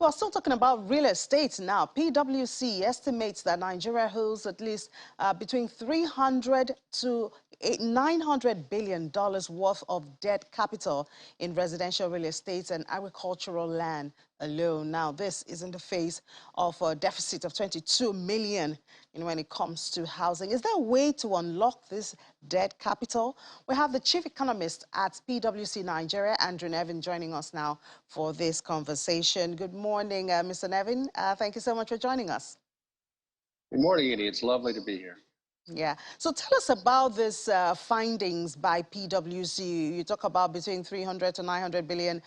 Well, still talking about real estate now. PwC estimates that Nigeria holds at least between 300 to 900 billion dollars worth of debt capital in residential real estate and agricultural land alone. Now, this is in the face of a deficit of 22 million when it comes to housing. Is there a way to unlock this debt capital? We have the chief economist at PwC Nigeria, Andrew Nevin, joining us now for this conversation. Good morning, Mr. Nevin. Thank you so much for joining us. Good morning, Edie. It's lovely to be here. Yeah. So tell us about these findings by PwC. You talk about between 300 to 900 billion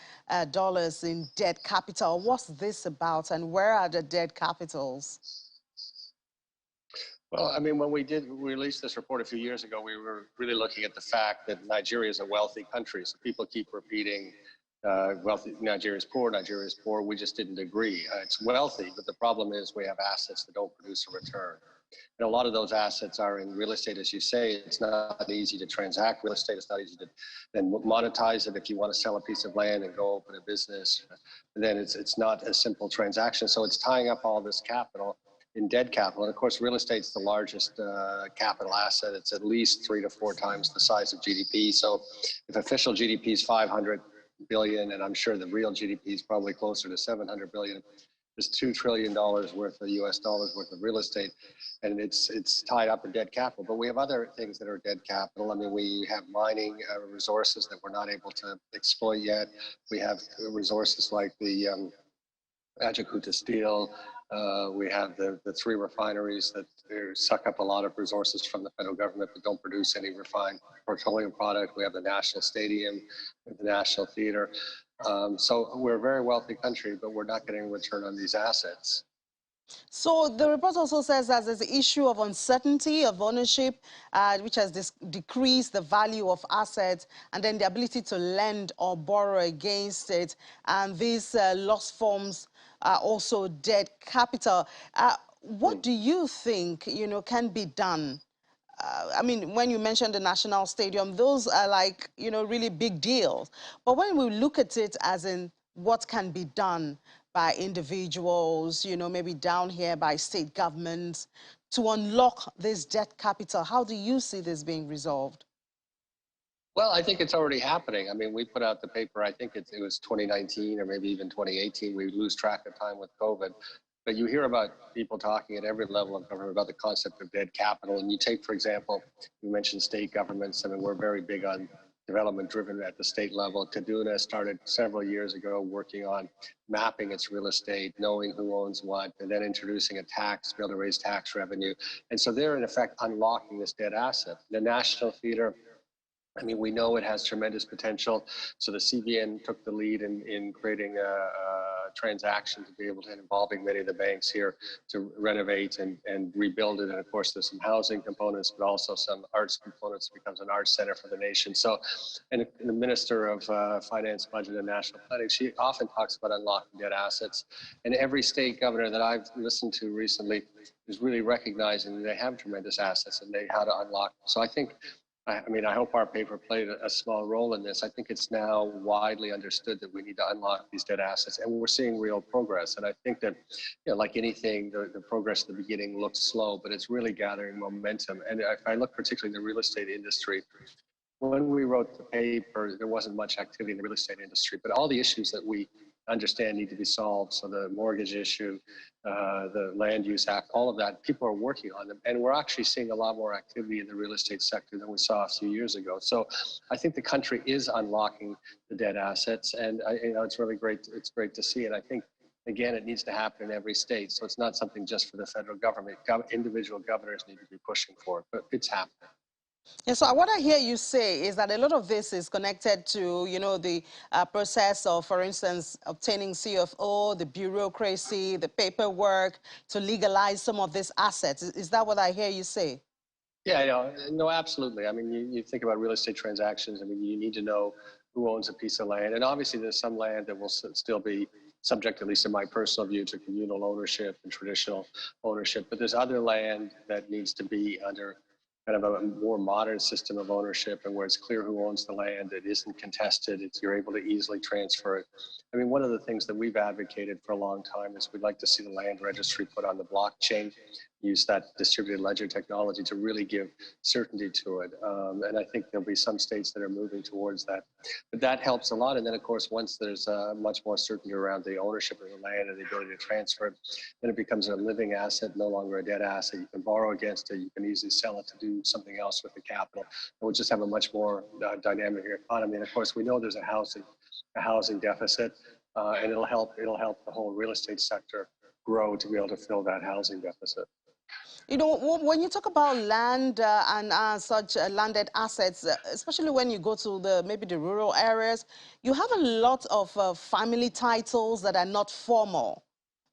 dollars in debt capital. What's this about, and where are the debt capitals? Well, I mean, when we did release this report a few years ago, we were really looking at the fact that Nigeria is a wealthy country. So people keep repeating, wealthy, Nigeria is poor, Nigeria is poor. We just didn't agree. It's wealthy, but the problem is we have assets that don't produce a return. And a lot of those assets are in real estate, as you say. It's not easy to transact real estate. It's not easy to then monetize it. If you want to sell a piece of land and go open a business, then it's not a simple transaction. So it's tying up all this capital in dead capital. And of course, real estate's the largest capital asset. It's at least 3 to 4 times the size of GDP. So if official GDP is 500 billion, and I'm sure the real GDP is probably closer to 700 billion, there's $2 trillion worth of US dollars worth of real estate, and it's tied up in dead capital. But we have other things that are dead capital. I mean, we have mining resources that we're not able to exploit yet. We have resources like the Ajaokuta steel. We have the 3 refineries that suck up a lot of resources from the federal government but don't produce any refined petroleum product. We have the National Stadium, the National Theater. So we're a very wealthy country, but we're not getting a return on these assets. So the report also says that there's the issue of uncertainty of ownership, which has decreased the value of assets, and then the ability to lend or borrow against it. And these loss forms are also debt capital. What do you think, can be done? I mean, when you mentioned the National Stadium, those are like, really big deals. But when we look at it as in what can be done by individuals, maybe down here by state governments to unlock this debt capital, how do you see this being resolved? Well, I think it's already happening. I mean, we put out the paper, I think it was 2019 or maybe even 2018. We lose track of time with COVID. But you hear about people talking at every level of government about the concept of dead capital. And you take, for example, you mentioned state governments. I mean, we're very big on development driven at the state level. Kaduna started several years ago working on mapping its real estate, knowing who owns what, and then introducing a tax to be able to raise tax revenue. And so they're in effect unlocking this dead asset. The National Theater, I mean, we know it has tremendous potential. So the CBN took the lead in creating a transaction to be able to involving many of the banks here to renovate and rebuild it. And of course, there's some housing components, but also some arts components. It becomes an arts center for the nation. So, and the Minister of Finance, Budget and National Planning, she often talks about unlocking dead assets. And every state governor that I've listened to recently is really recognizing that they have tremendous assets and they how to unlock them. So I think, I mean, I hope our paper played a small role in this. I think it's now widely understood that we need to unlock these dead assets, and we're seeing real progress. And I think that, like anything, the progress at the beginning looks slow, but it's really gathering momentum. And if I look particularly in the real estate industry, when we wrote the paper, there wasn't much activity in the real estate industry, but all the issues that we understand need to be solved. So the mortgage issue, the Land Use Act, all of that, people are working on them. And we're actually seeing a lot more activity in the real estate sector than we saw a few years ago. So I think the country is unlocking the dead assets. And it's really great. It's great to see. And I think, again, it needs to happen in every state. So it's not something just for the federal government. Individual governors need to be pushing for it, but it's happening. Yeah, so what I hear you say is that a lot of this is connected to, the process of, for instance, obtaining CFO, the bureaucracy, the paperwork to legalize some of these assets. Is that what I hear you say? Yeah, no, absolutely. I mean, you think about real estate transactions. I mean, you need to know who owns a piece of land. And obviously, there's some land that will still be subject, at least in my personal view, to communal ownership and traditional ownership. But there's other land that needs to be under kind of a more modern system of ownership and where it's clear who owns the land, it isn't contested, you're able to easily transfer it. I mean, one of the things that we've advocated for a long time is we'd like to see the land registry put on the blockchain, use that distributed ledger technology to really give certainty to it. And I think there'll be some states that are moving towards that. But that helps a lot. And then, of course, once there's much more certainty around the ownership of the land and the ability to transfer it, then it becomes a living asset, no longer a dead asset. You can borrow against it. You can easily sell it to do something else with the capital. And we'll just have a much more dynamic economy. And of course, we know there's a housing deficit, and it'll help the whole real estate sector grow to be able to fill that housing deficit. You know, when you talk about land and such landed assets, especially when you go to maybe the rural areas, you have a lot of family titles that are not formal.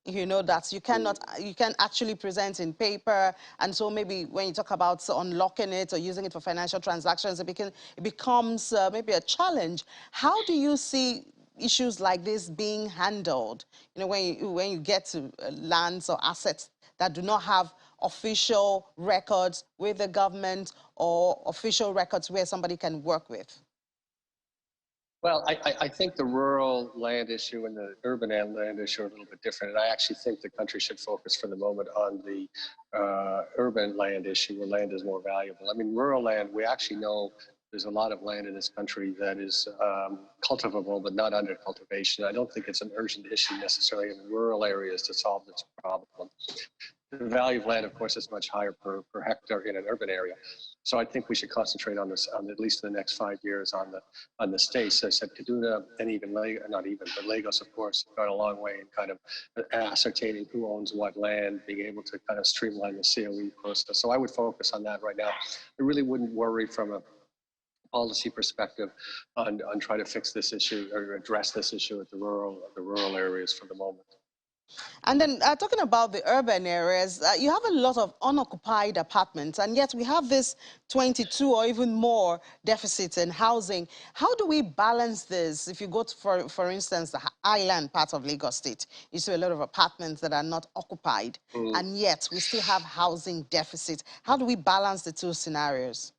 You know, that you can actually present in paper, and so maybe when you talk about unlocking it or using it for financial transactions, it becomes maybe a challenge. How do you see issues like this being handled? You know, when you get to lands or assets that do not have official records with the government or official records where somebody can work with? Well, I think the rural land issue and the urban land issue are a little bit different. And I actually think the country should focus for the moment on the urban land issue where land is more valuable. I mean, rural land, we actually know there's a lot of land in this country that is cultivable but not under cultivation. I don't think it's an urgent issue necessarily in rural areas to solve this problem. The value of land, of course, is much higher per hectare in an urban area. So I think we should concentrate on this, on at least the next 5 years, on the states. I said Kaduna and even not even, but Lagos, of course, got a long way in kind of ascertaining who owns what land, being able to kind of streamline the COE process. So I would focus on that right now. I really wouldn't worry from a policy perspective on trying to fix this issue or address this issue at the rural areas for the moment. And then talking about the urban areas, you have a lot of unoccupied apartments, and yet we have this 22 or even more deficit in housing. How do we balance this? If you go to, for instance, the island part of Lagos State, you see a lot of apartments that are not occupied, and yet we still have housing deficit. How do we balance the two scenarios?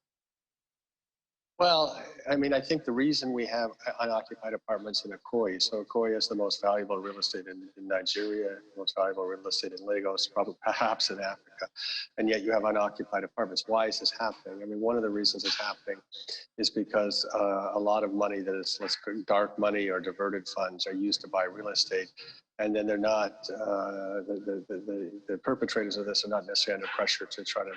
Well, I mean, I think the reason we have unoccupied apartments in Ikoyi, so Ikoyi is the most valuable real estate in Nigeria, the most valuable real estate in Lagos, probably perhaps in Africa, and yet you have unoccupied apartments. Why is this happening? I mean, one of the reasons it's happening is because a lot of money that is, let's call dark money or diverted funds are used to buy real estate, and then they're not, the perpetrators of this are not necessarily under pressure to try to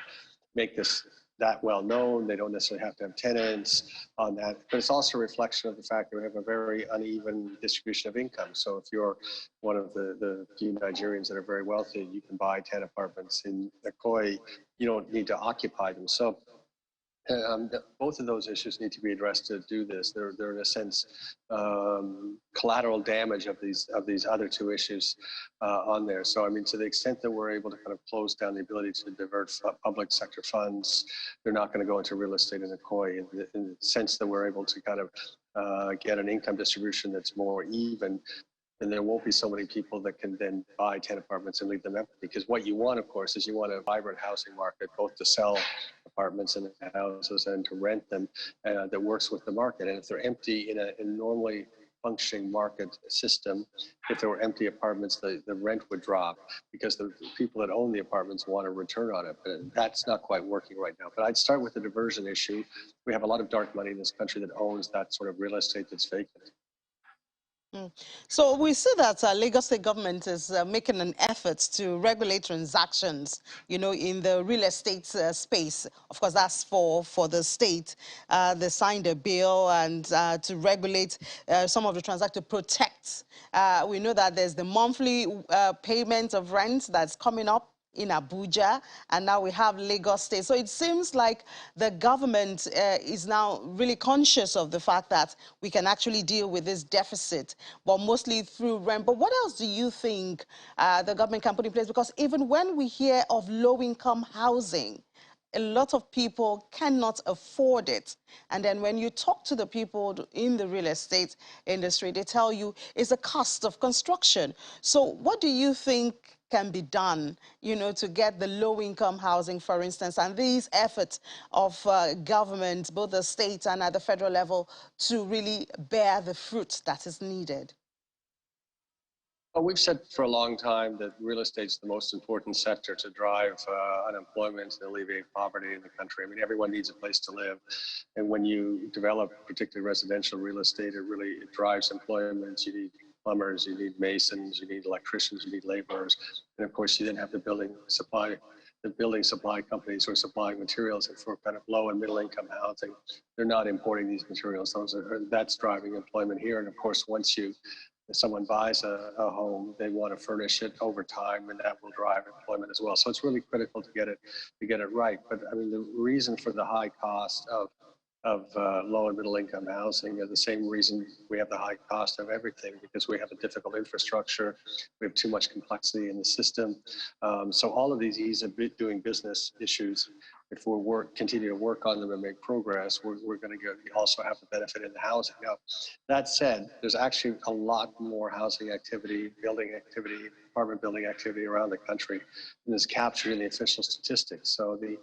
make this that well known. They don't necessarily have to have tenants on that, but it's also a reflection of the fact that we have a very uneven distribution of income. So if you're one of the few Nigerians that are very wealthy, you can buy 10 apartments in Ikoyi. You don't need to occupy them. So both of those issues need to be addressed to do this. They're in a sense collateral damage of these other two issues on there. So I mean, to the extent that we're able to kind of close down the ability to divert public sector funds, they're not going to go into real estate in Ikoyi. In the sense that we're able to kind of get an income distribution that's more even, and there won't be so many people that can then buy 10 apartments and leave them empty. Because what you want, of course, is you want a vibrant housing market, both to sell apartments and houses and to rent them, that works with the market. And if they're empty in a normally functioning market system, if there were empty apartments, the rent would drop because the people that own the apartments want a return on it. But that's not quite working right now. But I'd start with the diversion issue. We have a lot of dark money in this country that owns that sort of real estate that's vacant. So we see that Lagos State government is making an effort to regulate transactions, you know, in the real estate space. Of course, that's for the state. They signed a bill and to regulate some of the transactions to protect. We know that there's the monthly payment of rent that's coming up in Abuja, and now we have Lagos State. So it seems like the government is now really conscious of the fact that we can actually deal with this deficit, but mostly through rent. But what else do you think the government can put in place? Because even when we hear of low-income housing, a lot of people cannot afford it. And then when you talk to the people in the real estate industry, they tell you it's a cost of construction. So what do you think can be done, you know, to get the low-income housing, for instance, and these efforts of government, both the state and at the federal level, to really bear the fruit that is needed? Well, we've said for a long time that real estate's the most important sector to drive unemployment and alleviate poverty in the country. I mean, everyone needs a place to live. And when you develop particularly residential real estate, it drives employment. You need plumbers, you need masons, you need electricians, you need laborers. And of course, you then have the building supply companies who are supplying materials for kind of low and middle income housing. They're not importing these materials. That's driving employment here. And of course, if someone buys a home, they want to furnish it over time, and that will drive employment as well. So it's really critical to get it right. But I mean, the reason for the high cost of low and middle income housing are the same reason we have the high cost of everything, because we have a difficult infrastructure, we have too much complexity in the system. So all of these ease of doing business issues, if we continue to work on them and make progress, we're going to also have the benefit in the housing. Now, that said, there's actually a lot more housing activity, building activity, apartment building activity around the country, and is captured in the official statistics. So the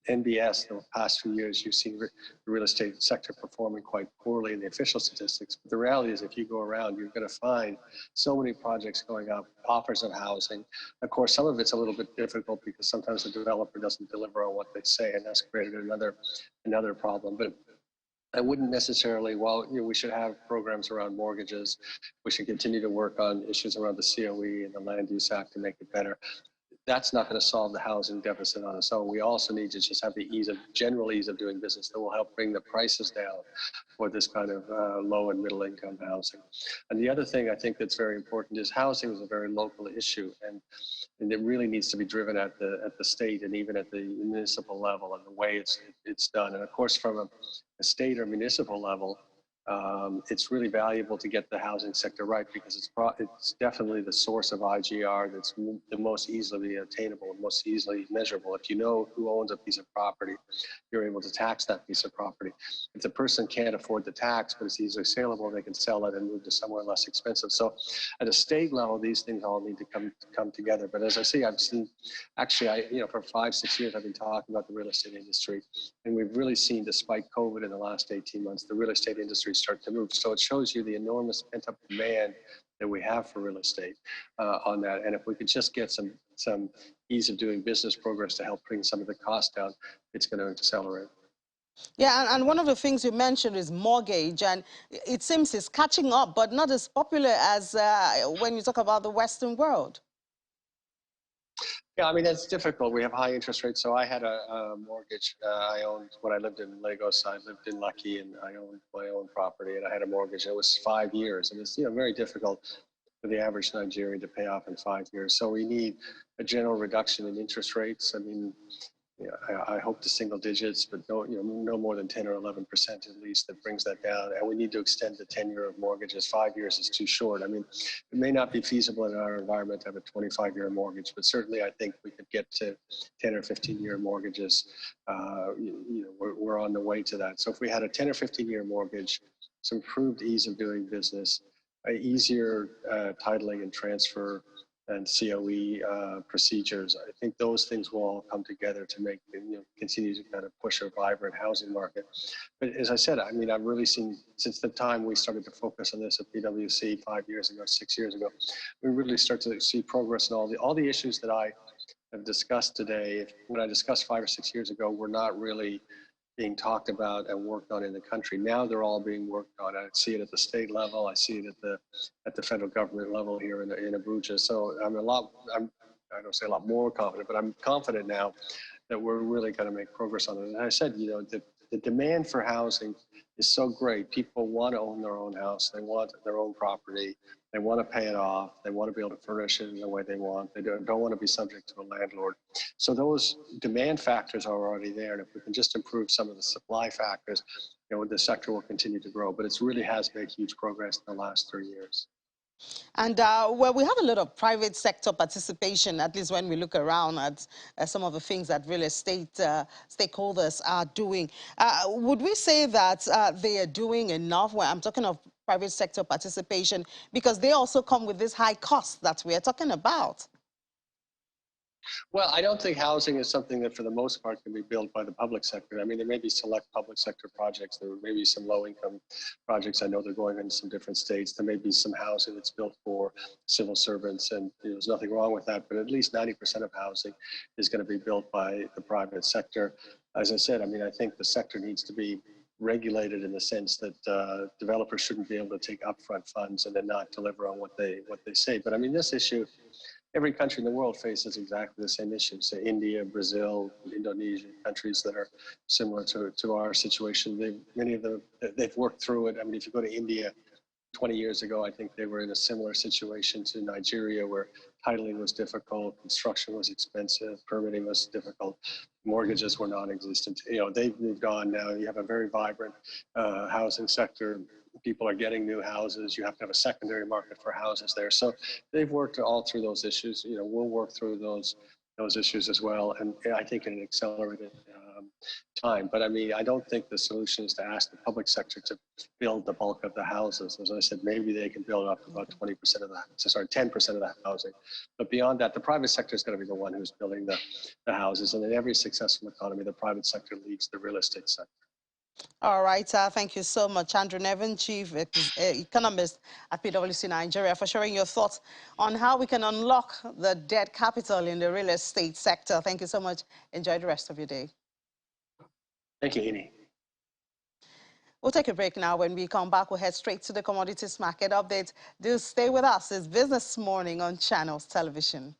NBS, in the past few years, you've seen the real estate sector performing quite poorly in the official statistics. But the reality is, if you go around, you're going to find so many projects going up, offers of housing. Of course, some of it's a little bit difficult because sometimes the developer doesn't deliver on what they say, and that's created another problem. But I wouldn't necessarily, we should have programs around mortgages. We should continue to work on issues around the COE and the Land Use Act to make it better. That's not going to solve the housing deficit on its own. We also need to just have the general ease of doing business that will help bring the prices down for this kind of low and middle income housing. And the other thing I think that's very important is housing is a very local issue, and it really needs to be driven at the state and even at the municipal level and the way it's done. And of course, from a state or municipal level, it's really valuable to get the housing sector right, because it's definitely the source of IGR that's the most easily attainable and most easily measurable. If you know who owns a piece of property, you're able to tax that piece of property. If the person can't afford the tax, but it's easily saleable, they can sell it and move to somewhere less expensive. So at a state level, these things all need to come together. But as I say, I've seen, actually, for 5-6 years, I've been talking about the real estate industry, and we've really seen, despite COVID in the last 18 months, the real estate industry start to move. So it shows you the enormous pent-up demand that we have for real estate on that. And if we could just get some ease of doing business progress to help bring some of the costs down, it's going to accelerate. Yeah, and one of the things you mentioned is mortgage, and it seems it's catching up, but not as popular as when you talk about the Western world. Yeah, I mean, it's difficult. We have high interest rates. So I had a mortgage. I owned, when I lived in Lagos, I lived in Lucky, and I owned my own property, and I had a mortgage. It was 5 years, and it's very difficult for the average Nigerian to pay off in 5 years. So we need a general reduction in interest rates. I mean, I hope to single digits, but no more than 10 or 11% at least, that brings that down. And we need to extend the tenure of mortgages. 5 years is too short. I mean, it may not be feasible in our environment to have a 25-year mortgage, but certainly I think we could get to 10 or 15-year mortgages. We're on the way to that. So if we had a 10 or 15-year mortgage, some improved ease of doing business, easier titling and transfer and COE procedures, I think those things will all come together to make continue to kind of push a vibrant housing market. But as I said, I mean, I've really seen, since the time we started to focus on this at PwC 5 years ago, 6 years ago, we really start to see progress in all the issues that I have discussed today. When I discussed 5 or 6 years ago, were not really being talked about and worked on in the country. Now they're all being worked on. I see it at the state level. I see it at the federal government level here in Abuja. So I don't say a lot more confident, but I'm confident now that we're really going to make progress on it. And I said, the demand for housing is so great. People want to own their own house. They want their own property. They want to pay it off. They want to be able to furnish it in the way they want. They don't want to be subject to a landlord. So those demand factors are already there. And if we can just improve some of the supply factors, the sector will continue to grow. But it really has made huge progress in the last 3 years. And well, we have a lot of private sector participation, at least when we look around at some of the things that real estate stakeholders are doing. Would we say that they are doing enough? Well, I'm talking of private sector participation, because they also come with this high cost that we are talking about. Well, I don't think housing is something that, for the most part, can be built by the public sector. I mean, there may be select public sector projects. There may be some low-income projects. I know they're going in some different states. There may be some housing that's built for civil servants, and there's nothing wrong with that. But at least 90% of housing is going to be built by the private sector. As I said, I mean, I think the sector needs to be regulated in the sense that developers shouldn't be able to take upfront funds and then not deliver on what they say. But I mean, this issue, every country in the world faces exactly the same issues. So India, Brazil, Indonesia, countries that are similar to our situation. Many of them, they've worked through it. I mean, if you go to India 20 years ago, I think they were in a similar situation to Nigeria, where titling was difficult, construction was expensive, permitting was difficult, mortgages were non-existent. You know, they've moved on now. You have a very vibrant housing sector. People are getting new houses. You have to have a secondary market for houses there. So they've worked all through those issues. You know, we'll work through those issues as well, and I think in an accelerated time. But I mean, I don't think the solution is to ask the public sector to build the bulk of the houses. As I said, maybe they can build up to about 20% of that, sorry, 10% of the housing. But beyond that, the private sector is going to be the one who's building the houses. And in every successful economy, the private sector leads the real estate sector. All right, thank you so much, Andrew Nevin, Chief Economist at PwC Nigeria, for sharing your thoughts on how we can unlock the debt capital in the real estate sector. Thank you so much. Enjoy the rest of your day. Thank you, Amy. We'll take a break now. When we come back, we'll head straight to the commodities market update. Do stay with us. It's Business Morning on Channels Television.